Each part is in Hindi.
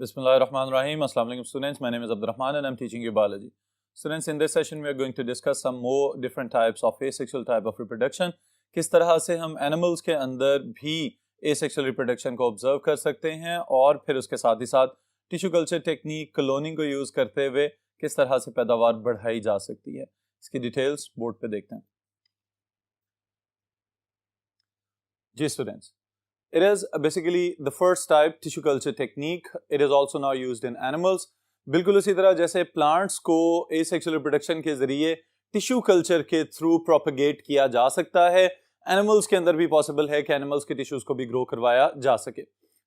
Bismillahirrahmanirrahim. Assalamu alaikum students. My name is Abdurrahman and I'm teaching you biology. Students, in this session we are going to discuss some more different types of asexual type of reproduction. किस तरह से हम animals के अंदर भी asexual reproduction को observe कर सकते हैं और फिर उसके साथ ही साथ tissue culture technique, cloning को use करते हुए किस तरह से पैदावार बढ़ाई जा सकती है. इसकी डिटेल्स बोर्ड पे देखते हैं. जी students, it is basically the first type tissue culture technique. It is also now used in animals. बिल्कुल उसी तरह जैसे प्लांट्स को asexual reproduction के जरिए टिश्यू कल्चर के थ्रू प्रोपेगेट किया जा सकता है, एनिमल्स के अंदर भी पॉसिबल है कि एनिमल्स के टिश्यूज को भी ग्रो करवाया जा सके.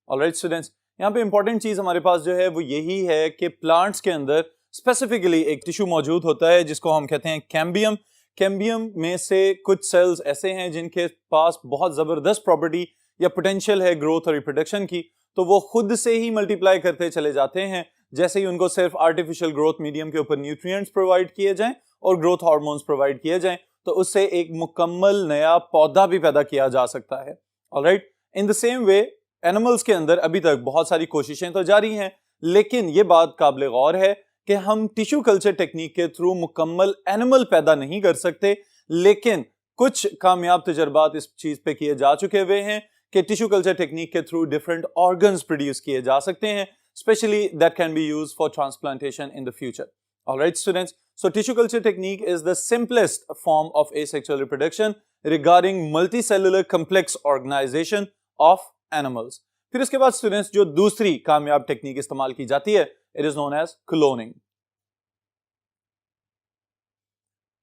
ऑलराइट स्टूडेंट्स, यहाँ पे इंपॉर्टेंट चीज हमारे पास जो है वो यही है कि प्लांट्स के अंदर स्पेसिफिकली एक टिश्यू मौजूद होता है जिसको हम कहते हैं कैम्बियम. कैम्बियम में से कुछ सेल्स ऐसे हैं जिनके पास बहुत जबरदस्त प्रॉपर्टी या पोटेंशियल है ग्रोथ और रिप्रोडक्शन की, तो वो खुद से ही मल्टीप्लाई करते चले जाते हैं जैसे ही उनको सिर्फ आर्टिफिशियल ग्रोथ मीडियम के ऊपर न्यूट्रिएंट्स प्रोवाइड किए जाएं और ग्रोथ हार्मोन्स प्रोवाइड किए जाएं, तो उससे एक मुकम्मल नया पौधा भी पैदा किया जा सकता है. Alright, in the same way animals के अंदर अभी तक बहुत सारी कोशिशें तो जारी हैं, लेकिन ये बात काबिल गौर है कि हम टिश्यू कल्चर टेक्निक के थ्रू मुकम्मल एनिमल पैदा नहीं कर सकते, लेकिन कुछ कामयाब तजर्बात इस चीज पे किए जा चुके हुए हैं कि टिश्यू कल्चर टेक्निक के थ्रू डिफरेंट ऑर्गन्स प्रोड्यूस किए जा सकते हैं, especially that can be used for transplantation in the future. All right, students. So tissue culture technique is the simplest form of asexual reproduction regarding multicellular complex organization of animals. फिर इसके बाद students जो दूसरी कामयाब टेक्निक इस्तेमाल की जाती है, it is known as cloning.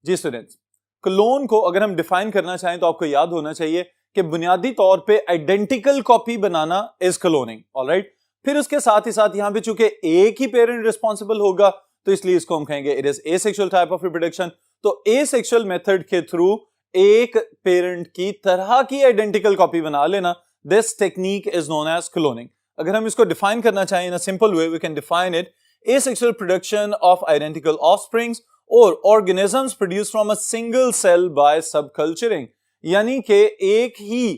जी students, क्लोन को अगर हम डिफाइन करना चाहें तो आपको याद होना चाहिए कि बुनियादी तौर पे identical copy banana is cloning. Alright, फिर उसके साथ ही साथ यहां पे चूंकि एक ही पेरेंट रिस्पॉन्सिबल होगा तो इसलिए इसको हम कहेंगे it is asexual type of reproduction. तो एसेक्सुअल मेथड के थ्रू एक पेरेंट की तरह की आइडेंटिकल कॉपी बना लेना, this technique is known as cloning. अगर हम इसको डिफाइन करना चाहें in a simple way, we can define it asexual production of identical offsprings और organisms produce from a single cell by subculturing. यानी कि एक ही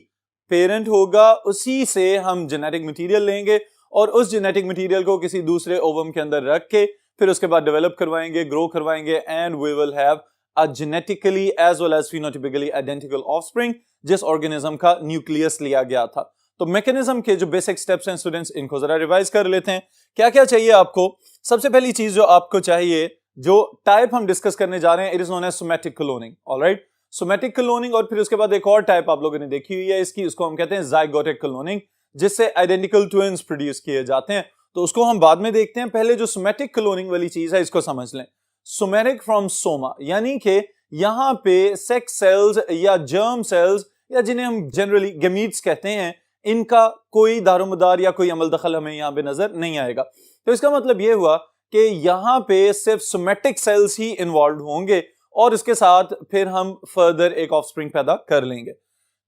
पेरेंट होगा, उसी से हम जेनेटिक मटेरियल लेंगे और उस जेनेटिक मटेरियल को किसी दूसरे ओवम के अंदर रख के फिर उसके बाद डेवलप करवाएंगे, ग्रो करवाएंगे, and we will have a genetically as well as phenotypically identical offspring जिस ऑर्गेनिज्म का न्यूक्लियस लिया गया था. तो मैकेनिज्म के जो बेसिक स्टेप्स हैं स्टूडेंट्स, इनको जरा रिवाइज कर लेते हैं. क्या क्या चाहिए आपको? सबसे पहली चीज जो आपको चाहिए, जो टाइप हम डिस्कस करने जा रहे हैं, it is known as somatic cloning. Alright, somatic cloning. और फिर उसके बाद एक और टाइप आप लोगों ने देखी हुई है इसकी, उसको हम कहते हैं ज़ाइगोटिक क्लोनिंग, जिससे आइडेंटिकल ट्विन्स प्रोड्यूस किए जाते हैं. तो उसको हम बाद में देखते हैं. पहले जो सोमैटिक क्लोनिंग वाली चीज है इसको समझ लें. सोमैटिक फ्रॉम सोमा, यानी कि यहां पे सेक्स सेल्स या जर्म सेल्स या जिन्हें हम जनरली गमीट्स कहते हैं, इनका कोई दारोमदार या कोई अमल दखल हमें यहां पे नजर नहीं आएगा. तो इसका मतलब यह हुआ कि यहां पे सिर्फ सोमैटिक सेल्स ही इन्वॉल्व होंगे और इसके साथ फिर हम फर्दर एक ऑफस्प्रिंग पैदा कर लेंगे.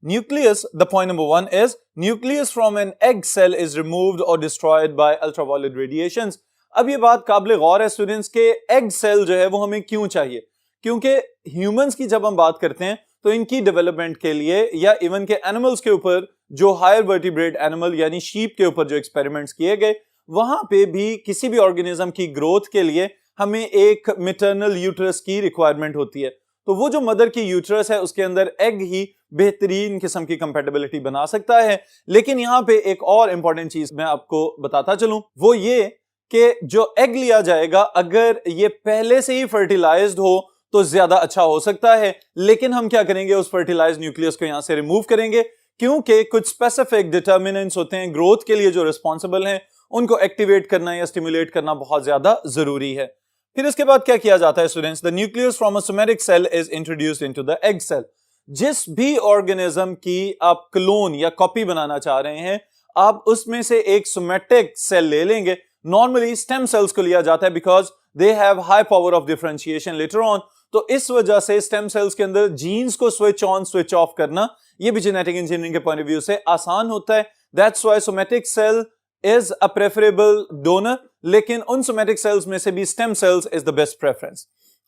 Nucleus, the point number one is nucleus from an egg cell is removed or destroyed by ultraviolet radiations. अब ये बात काबिल गौर है स्टूडेंट्स के एग सेल जो है वो हमें क्यों चाहिए, क्योंकि ह्यूमंस की जब हम बात करते हैं तो इनकी डेवलपमेंट के लिए या इवन के एनिमल्स के ऊपर जो हायर वर्टिब्रेट एनिमल यानी शीप के ऊपर जो एक्सपेरिमेंट्स किए गए, वहां पे भी किसी भी ऑर्गेनिज्म की ग्रोथ के लिए हमें एक मैटरनल यूट्रस की रिक्वायरमेंट होती है. तो वो जो मदर की यूट्रस है उसके अंदर एग ही बेहतरीन किस्म की कंपैटिबिलिटी बना सकता है. लेकिन यहाँ पे एक और इंपॉर्टेंट चीज मैं आपको बताता चलूं, वो ये कि जो एग लिया जाएगा अगर ये पहले से ही फर्टिलाइज्ड हो तो ज्यादा अच्छा हो सकता है, लेकिन हम क्या करेंगे, उस फर्टिलाइज्ड न्यूक्लियस को यहां से रिमूव करेंगे, क्योंकि कुछ स्पेसिफिक डिटर्मिनेंट्स होते हैं ग्रोथ के लिए जो रिस्पॉन्सिबल हैं, उनको एक्टिवेट करना या स्टिमुलेट करना बहुत ज्यादा जरूरी है. फिर इसके बाद क्या किया जाता है students, the nucleus from a somatic cell is introduced into the egg cell. जिस भी ऑर्गेनिज्म की आप क्लोन या कॉपी बनाना चाह रहे हैं, आप उसमें से एक सोमैटिक सेल ले लेंगे. नॉर्मली स्टेम सेल्स को लिया जाता है because they have high power of differentiation later on. तो इस वजह से स्टेम सेल्स के अंदर जीन्स को स्विच ऑन स्विच ऑफ करना ये भी जेनेटिक इंजीनियरिंग के पॉइंट ऑफ व्यू से आसान होता है. That's why somatic cell is a preferable donor, लेकिन उन somatic cells में से भी stem cells is the best preference.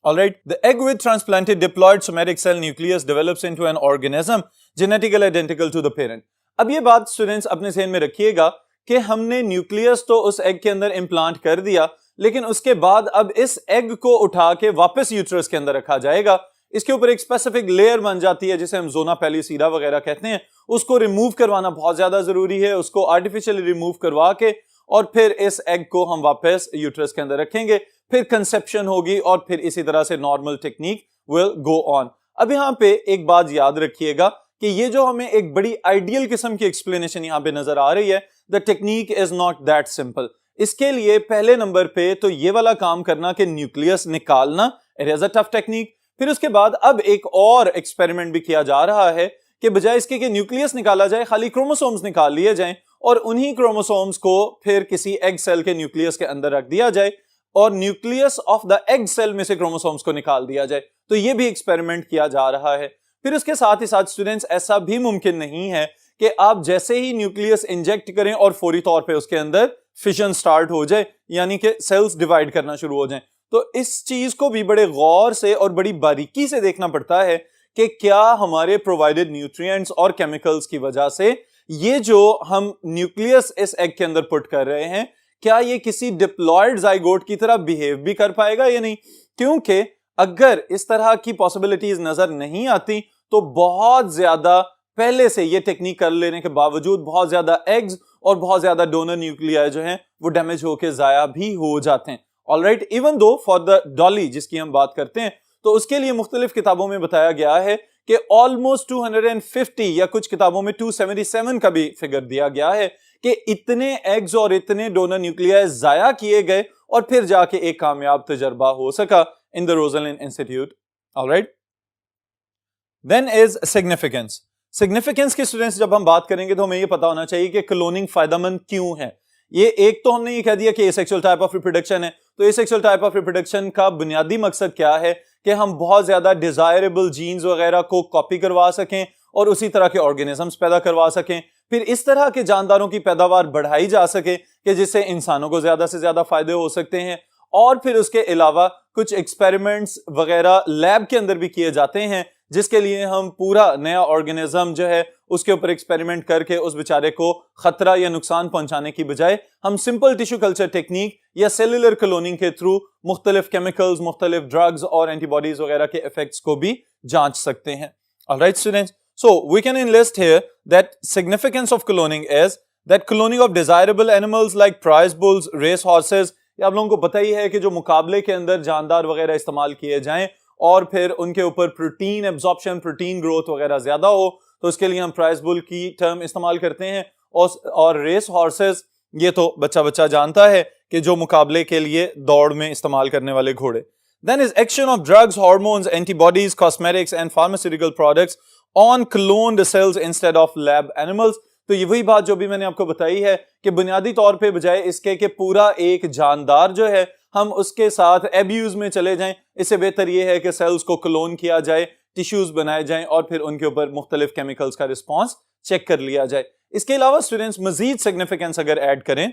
Alright, the egg with transplanted diploid somatic cell nucleus develops into an organism genetically identical to the parent. अब ये बात स्टूडेंट्स अपने ज़हन में रखिएगा कि हमने न्यूक्लियस तो उस एग के अंदर इम्प्लांट कर दिया, लेकिन उसके बाद अब इस एग को उठा के वापस यूट्रस के अंदर रखा जाएगा। इसके ऊपर एक स्पेसिफिक लेयर बन जाती है जिसे हम जोना पेलिसीरा वगैरह कहते हैं। उसको रिमूव करवाना बहुत ज्यादा जरूरी है, उसको आर्टिफिशियली रिमूव करवा के और फिर इस एग को हम वापस यूट्रस के अंदर रखेंगे, फिर कंसेप्शन होगी और फिर इसी तरह से normal technique will go on. अब यहाँ पे एक बात याद रखिएगा कि ये जो हमें एक बड़ी आइडियल किस्म की एक्सप्लेनेशन यहाँ पे नजर आ रही है, the technique is not that simple. इसके लिए पहले नंबर पे तो ये वाला काम करना कि न्यूक्लियस निकालना, it is a tough technique. फिर उसके बाद अब एक और एक्सपेरिमेंट भी किया जा रहा है कि बजाय इसके कि न्यूक्लियस निकाला जाए, खाली क्रोमोसोम्स निकाल लिए जाएं और उन्हीं क्रोमोसोम्स को फिर किसी एग सेल के न्यूक्लियस के अंदर रख दिया जाए और nucleus of the egg cell में से क्रोमोसोम्स को निकाल दिया जाए। तो ये भी एक्सपेरिमेंट किया जा रहा है। फिर उसके साथ ही साथ स्टूडेंट्स, ऐसा भी मुमकिन नहीं है कि आप जैसे ही न्यूक्लियस इंजेक्ट करें और फौरी तौर पे उसके अंदर फिशन स्टार्ट हो जाए, यानी कि सेल्स डिवाइड करना शुरू हो जाएं। तो इस चीज को भी बड़े गौर से और बड़ी बारीकी से देखना पड़ता है कि क्या हमारे प्रोवाइडेड न्यूट्रिएंट्स और केमिकल्स की वजह से ये जो हम न्यूक्लियस इस एग के अंदर पुट कर रहे हैं, क्या ये किसी डिप्लॉयड जाइगोट की तरह बिहेव भी कर पाएगा या नहीं। क्योंकि अगर इस तरह की पॉसिबिलिटीज नजर नहीं आती तो बहुत ज्यादा पहले से ये टेक्निक कर लेने के बावजूद बहुत ज्यादा एग्स और बहुत ज्यादा डोनर न्यूक्लियाई जो हैं वो डैमेज होकर जाया भी हो जाते हैं। Alright, even though for the Dolly जिसकी हम बात करते हैं, तो उसके लिए मुख्तलिफ किताबों में बताया गया है कि ऑलमोस्ट 250 या कुछ किताबों में 277 का भी फिगर दिया गया है कि इतने एग्स और इतने डोनर न्यूक्लियाई जाया किए गए और फिर जाके एक कामयाब तजर्बा हो सका in the Roslin Institute. Alright, then is significance. Significance के स्टूडेंट्स जब हम बात करेंगे तो हमें ये पता होना चाहिए कि क्लोनिंग फायदेमंद क्यों है। ये एक तो हमने ये कह दिया कि एसेक्सुअल टाइप ऑफ रिप्रोडक्शन है, तो एसेक्सुअल टाइप ऑफ रिप्रोडक्शन का बुनियादी मकसद क्या है कि हम बहुत ज्यादा डिजायरेबल जीन्स वगैरह को कॉपी करवा सकें और उसी तरह के ऑर्गेनिजम्स पैदा करवा सकें, फिर इस तरह के जानदारों की पैदावार बढ़ाई जा सके कि जिससे इंसानों को ज्यादा से ज्यादा फायदे हो सकते हैं। और फिर उसके अलावा कुछ एक्सपेरिमेंट्स वगैरह लैब के अंदर भी किए जाते हैं जिसके लिए हम पूरा नया ऑर्गेनिज्म जो है उसके ऊपर एक्सपेरिमेंट करके उस बेचारे को खतरा या नुकसान पहुंचाने की बजाय हम सिंपल टिश्यू कल्चर टेक्निक या सेलुलर क्लोनिंग के थ्रू मुख्तलिफ केमिकल्स, मुख्तलिफ ड्रग्स और एंटीबॉडीज वगैरह के इफेक्ट्स को भी जांच सकते हैं। Alright students, so we can enlist here that significance of cloning is that cloning of desirable animals like prize bulls, race horses, ये आप लोगों को पता ही है कि जो मुकाबले के अंदर जानदार वगैरह इस्तेमाल किए जाएं और फिर उनके ऊपर प्रोटीन एब्जॉर्प्शन, प्रोटीन ग्रोथ वगैरह ज्यादा हो, तो उसके लिए हम प्राइज बुल की टर्म इस्तेमाल करते हैं। और रेस हॉर्सेस, ये तो बच्चा बच्चा जानता है कि जो मुकाबले के लिए दौड़ में इस्तेमाल करने वाले घोड़े। Then is action of drugs, hormones, antibodies, cosmetics and pharmaceutical products on cloned cells instead of lab animals। तो ये वही बात जो भी मैंने आपको बताई है कि बुनियादी तौर पे बजाय इसके कि पूरा एक जानदार जो है हम उसके साथ एब्यूज में चले जाएं, इससे बेहतर ये है कि सेल्स को क्लोन किया जाए, टिश्यूज बनाए जाएं और फिर उनके ऊपर मुख्तलिफ केमिकल्स का रिस्पॉन्स चेक कर लिया जाए। इसके अलावा स्टूडेंट्स मजीद सिग्निफिकेंस अगर ऐड करें,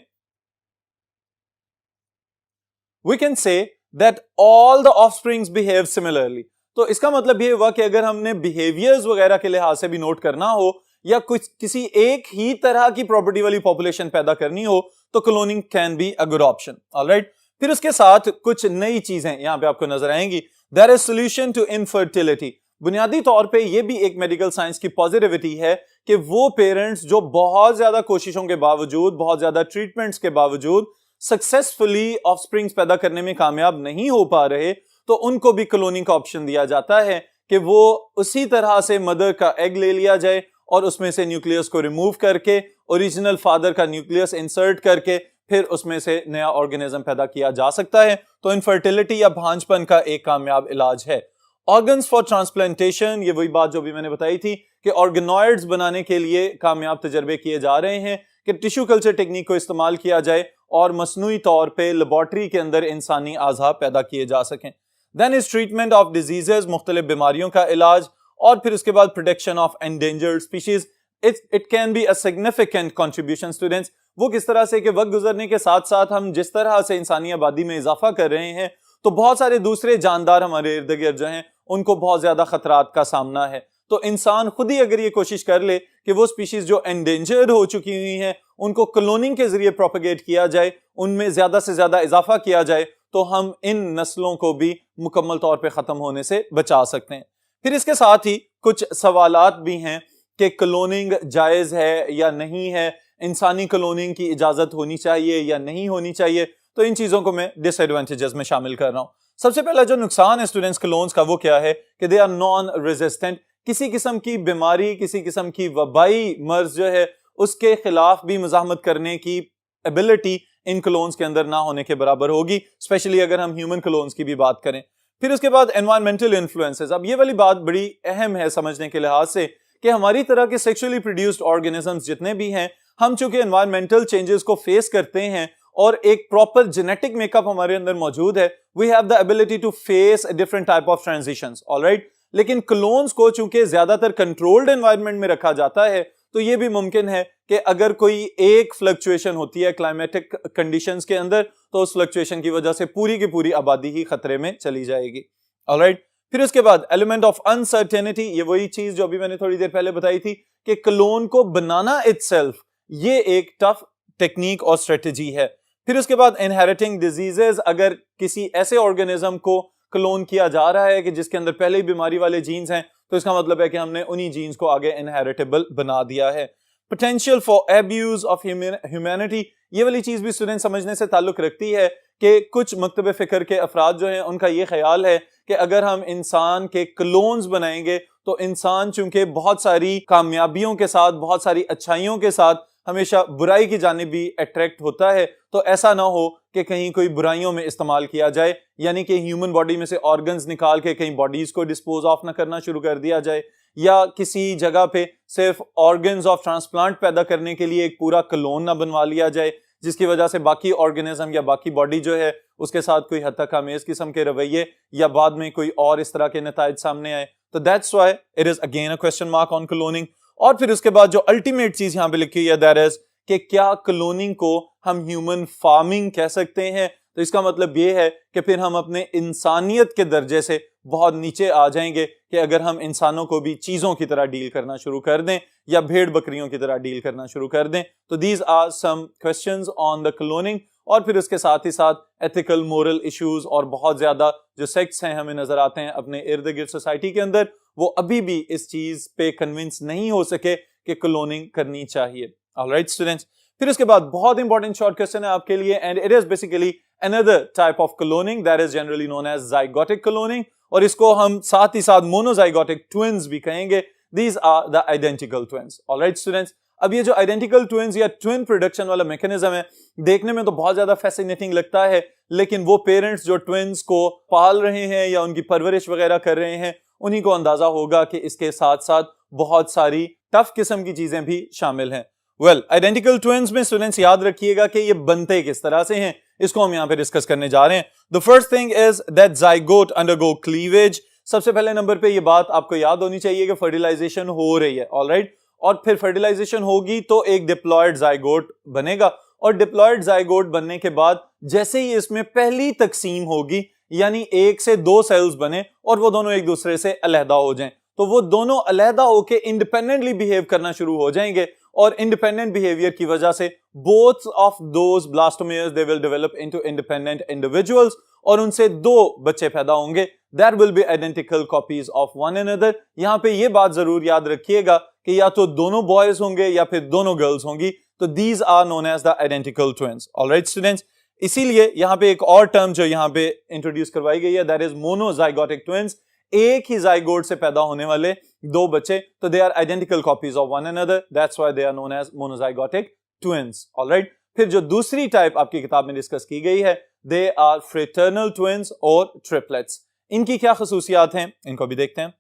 we can say that all the offsprings behave similarly। तो इसका मतलब ये हुआ कि अगर हमने बिहेवियर्स वगैरह के लिहाज से भी नोट करना हो या कुछ किसी एक ही तरह की प्रॉपर्टी वाली पॉपुलेशन पैदा करनी हो तो cloning can be a good option. Alright, फिर उसके साथ कुछ नई चीजें यहां पे आपको नजर आएंगी। There is solution to infertility. बुनियादी तौर पे ये भी एक मेडिकल साइंस की पॉजिटिविटी है कि वो पेरेंट्स जो बहुत ज्यादा कोशिशों के बावजूद, बहुत ज्यादा ट्रीटमेंट्स के बावजूद सक्सेसफुली ऑफस्प्रिंग्स पैदा करने में कामयाब नहीं हो पा रहे, तो उनको भी क्लोनिंग का ऑप्शन दिया जाता है कि वो उसी तरह से मदर का एग ले लिया जाए और उसमें से न्यूक्लियस को रिमूव करके ओरिजिनल फादर का न्यूक्लियस इंसर्ट करके फिर उसमें से नया ऑर्गेनिज्म पैदा किया जा सकता है। तो इनफर्टिलिटी या भांजपन का एक कामयाब इलाज है। ऑर्गन्स फॉर ट्रांसप्लांटेशन, ये वही बात जो भी मैंने बताई थी कि ऑर्गेनॉइड्स बनाने के लिए कामयाब तजर्बे किए जा रहे हैं कि टिश्यू कल्चर टेक्निक को इस्तेमाल किया जाए और मसनूई तौर पे लेबोरेटरी के अंदर इंसानी आज़ा पैदा किए जा सकें। Then is treatment of diseases, मुख्तलिफ बीमारियों का इलाज, और फिर उसके बाद protection of endangered species. It can be a significant contribution students. वो किस तरह से कि वक्त गुजरने के साथ साथ हम जिस तरह से इंसानी आबादी में इजाफा कर रहे हैं तो बहुत सारे दूसरे जानदार हमारे इर्द गिर्द जो हैं उनको बहुत ज्यादा खतरात का सामना है। तो इंसान खुद ही अगर ये कोशिश कर ले कि वो स्पीशीज जो एंडेंजर्ड हो चुकी हुई हैं उनको क्लोनिंग के जरिए प्रोपेगेट किया जाए, उनमें ज्यादा से ज्यादा इजाफा किया जाए, तो हम इन नस्लों को भी मुकम्मल तौर पे खत्म होने से बचा सकते हैं। फिर इसके साथ ही कुछ सवालात भी हैं कि क्लोनिंग जायज है या नहीं है, इंसानी क्लोनिंग की इजाजत होनी चाहिए या नहीं होनी चाहिए। तो इन चीजों को मैं डिसएडवांटेजेस में शामिल कर रहा हूं। सबसे पहला जो नुकसान है स्टूडेंट्स क्लोन्स का वो क्या है कि दे आर नॉन रेजिस्टेंट। किसी किस्म की बीमारी, किसी किस्म की वबाई मर्ज जो है उसके खिलाफ भी मुजाहमत करने की एबिलिटी इन क्लोन्स के अंदर ना होने के बराबर होगी, स्पेशली अगर हम ह्यूमन क्लोन्स की भी बात करें। फिर उसके बाद एनवायरमेंटल इन्फ्लुएंसेस। अब ये वाली बात बड़ी अहम है समझने के लिहाज से कि हमारी तरह के सेक्सुअली प्रोड्यूस्ड ऑर्गेनिजम्स जितने भी हैं, हम चूंकि एनवायरमेंटल चेंजेस को फेस करते हैं और एक प्रॉपर जेनेटिक मेकअप हमारे अंदर मौजूद है, we have the ability to face different type of transitions, alright. लेकिन क्लोन्स को चूंकि ज्यादातर कंट्रोल्ड एनवायरनमेंट में रखा जाता है, तो ये भी मुमकिन है कि अगर कोई एक फ्लक्चुएशन होती है क्लाइमेटिक कंडीशंस के अंदर, तो उस फ्लक्चुएशन की वजह से पूरी की पूरी आबादी ही खतरे में चली जाएगी, ऑलराइट। फिर उसके बाद एलिमेंट ऑफ अनसर्टेनिटी। ये वही चीज जो अभी मैंने थोड़ी देर पहले बताई थी कि क्लोन को बनाना इटसेल्फ ये एक टफ टेक्निक और स्ट्रेटेजी है। फिर उसके बाद इनहेरिटिंग डिजीजेस। अगर किसी ऐसे ऑर्गेनिज्म को क्लोन किया जा रहा है कि जिसके अंदर पहले ही बीमारी वाले जीन्स हैं, तो इसका मतलब है कि हमने उन्हीं जीन्स को आगे इनहेरिटेबल बना दिया है। Potential for abuse of humanity. ये वाली चीज भी स्टूडेंट समझने से ताल्लुक रखती है कि कुछ मकतब फिक्र के अफराद जो हैं उनका ये ख्याल है कि अगर हम इंसान के क्लोन्स बनाएंगे तो इंसान चूंकि बहुत सारी कामयाबियों के साथ, बहुत सारी अच्छाइयों के साथ हमेशा बुराई की जानिब भी अट्रैक्ट होता है, तो ऐसा ना हो कि कहीं कोई बुराइयों में इस्तेमाल किया जाए, यानी कि ह्यूमन बॉडी में से ऑर्गन्स निकाल के कहीं बॉडीज को डिस्पोज ऑफ ना करना शुरू कर दिया जाए, या किसी जगह पे सिर्फ ऑर्गन्स ऑफ ट्रांसप्लांट पैदा करने के लिए एक पूरा क्लोन ना बनवा लिया जाए, जिसकी वजह से बाकी ऑर्गेनिज्म या बाकी बॉडी जो है उसके साथ कोई हद तक आमेज किस्म के रवैये या बाद में कोई और इस तरह के नताइज सामने आए। तो that's why it is again a question mark on cloning. और फिर उसके बाद जो अल्टीमेट चीज यहां पे लिखी हुई है दैट इज कि क्या क्लोनिंग को हम ह्यूमन फार्मिंग कह सकते हैं। तो इसका मतलब ये है कि फिर हम अपने इंसानियत के दर्जे से बहुत नीचे आ जाएंगे कि अगर हम इंसानों को भी चीजों की तरह डील करना शुरू कर दें या भेड़ बकरियों की तरह डील करना शुरू कर दें। तो these are some questions on the cloning. और फिर उसके साथ ही साथ एथिकल मोरल इश्यूज और बहुत ज्यादा जो सेक्ट्स हैं हमें नजर आते हैं अपने इर्द गिर्द सोसाइटी के अंदर, वो अभी भी इस चीज पे कन्विंस नहीं हो सके कि क्लोनिंग करनी चाहिए। ऑलराइट स्टूडेंट्स, फिर उसके बाद बहुत इंपॉर्टेंट शॉर्ट क्वेश्चन है आपके लिए and it is basically another type of cloning that is generally known as zygotic cloning, और इसको हम साथ ही साथ मोनोज़ाइगोटिक ट्विन्स भी कहेंगे। These are the identical twins. Alright students, अब ये जो आइडेंटिकल ट्विन्स या ट्विन प्रोडक्शन वाला मैकेनिज्म है, देखने में तो बहुत ज्यादा फैसिनेटिंग लगता है, लेकिन वो पेरेंट्स जो ट्विन्स को पाल रहे हैं या उनकी परवरिश वगैरह कर रहे हैं, उन्हीं को अंदाजा होगा कि इसके साथ साथ बहुत सारी टफ किस्म की चीजें भी शामिल हैं। वेल, आइडेंटिकल ट्विन्स में स्टूडेंट्स याद रखिएगा कि ये बनते किस तरह से हैं, इसको हम यहाँ पे डिस्कस करने जा रहे हैं। The first thing is that zygote undergo cleavage. सबसे पहले नंबर पे ये बात आपको याद होनी चाहिए कि फर्टिलाइजेशन हो रही है, ऑलराइट, और फिर फर्टिलाइजेशन होगी तो एक डिप्लॉयड ज़ाइगोट बनेगा, और डिप्लॉयड ज़ाइगोट बनने के बाद जैसे ही इसमें पहली तकसीम होगी, यानी एक से दो सेल्स बने और वो दोनों एक दूसरे से अलहदा हो जाएं, तो वो दोनों अलहदा होके इंडिपेंडेंटली बिहेव करना शुरू हो जाएंगे, और इंडिपेंडेंट बिहेवियर की वजह से both of those blastomeres they will develop into independent individuals, और उनसे दो बच्चे पैदा होंगे। That will be identical copies of one another. यहां पे ये बात जरूर याद रखिएगा कि या तो दोनों बॉयज होंगे या फिर दोनों गर्ल्स होंगी, तो these are known as the identical twins. Alright students, इसीलिए यहां पे एक और टर्म जो यहां पे इंट्रोड्यूस करवाई गई है दैट इज मोनोज़ाइगोटिक ट्विन्स। एक ही ज़ाइगोट से पैदा होने वाले दो बच्चे, तो they are identical copies of one another, that's why they are known as monozygotic twins. Alright, फिर जो दूसरी टाइप आपकी किताब में डिस्कस की गई है, दे आर फ्रेटर्नल ट्विन्स और ट्रिपलेट्स। इनकी क्या खसूसियात हैं, इनको भी देखते हैं।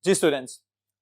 जी स्टूडेंट्स,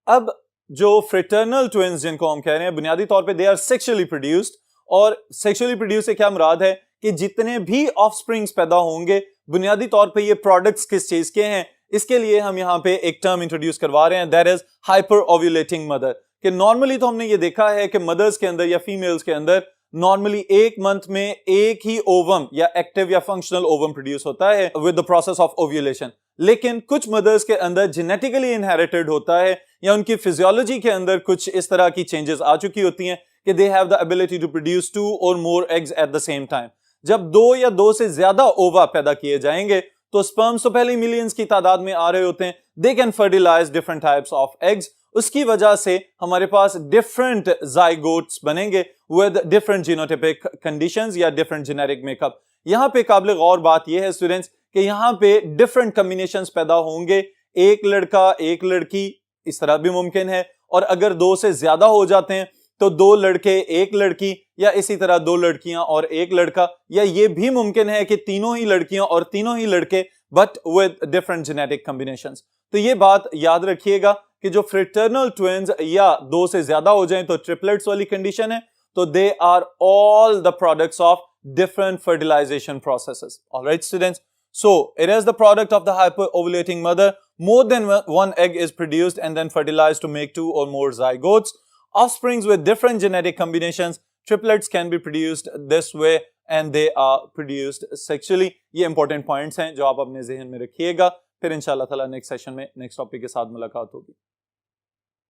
अब जो फ्रेटर्नल ट्विन्स जिनको हम कह रहे हैं, बुनियादी तौर पे दे आर सेक्सुअली प्रोड्यूस्ड, और सेक्सुअली प्रोड्यूस से क्या मुराद है कि जितने भी ऑफस्प्रिंग्स पैदा होंगे, बुनियादी तौर पे ये प्रोडक्ट्स किस चीज के हैं, इसके लिए हम यहाँ पे एक टर्म इंट्रोड्यूस करवा रहे हैं दैट इज हाइपर ओव्यूलेटिंग मदर। कि नॉर्मली तो हमने ये देखा है कि मदर्स के अंदर या फीमेल्स के अंदर नॉर्मली एक मंथ में एक ही ओवम या एक्टिव या फंक्शनल ओवम प्रोड्यूस होता है with the process of ovulation, लेकिन कुछ मदर्स के अंदर जेनेटिकली इनहेरिटेड होता है या उनकी फिजियोलॉजी के अंदर कुछ इस तरह की चेंजेस आ चुकी होती हैं कि they have the ability to produce 2 और more eggs at the same time. जब 2 या 2 से ज्यादा ओवा पैदा किए जाएंगे तो स्पर्म्स तो पहले मिलियंस की तादाद में आ रहे होते हैं, they can fertilize different types of eggs. उसकी वजह से हमारे पास डिफरेंट जाइगोट्स बनेंगे विद डिफरेंट जीनोटाइपिक कंडीशंस या डिफरेंट जेनेटिक मेकअप। यहां पे काबिल गौर बात यह है स्टूडेंट्स कि यहां पे डिफरेंट कॉम्बिनेशंस पैदा होंगे, एक लड़का एक लड़की इस तरह भी मुमकिन है, और अगर 2 से ज्यादा हो जाते हैं तो 2 लड़के एक लड़की या इसी तरह 2 लड़कियां और एक लड़का, या ये भी मुमकिन है कि तीनों ही लड़कियां और तीनों ही लड़के but with different genetic combinations. तो ये बात याद रखिएगा कि जो फ्रेटर्नल ट्विन्स या 2 से ज्यादा हो जाएं तो ट्रिपलेट्स वाली कंडीशन है, तो they are all the products of different fertilization processes. All right, students. So it is the product of the hyperovulating mother. More than one egg is produced and then fertilized to make 2 or more zygotes. Offsprings with different genetic combinations, triplets can be produced this way and they are produced sexually. ये important points हैं जो आप अपने ज़हन में रखिएगा। फिर इंशाल्लाह ताला नेक्स्ट सेशन में नेक्स्ट टॉपिक के साथ मुलाकात होगी।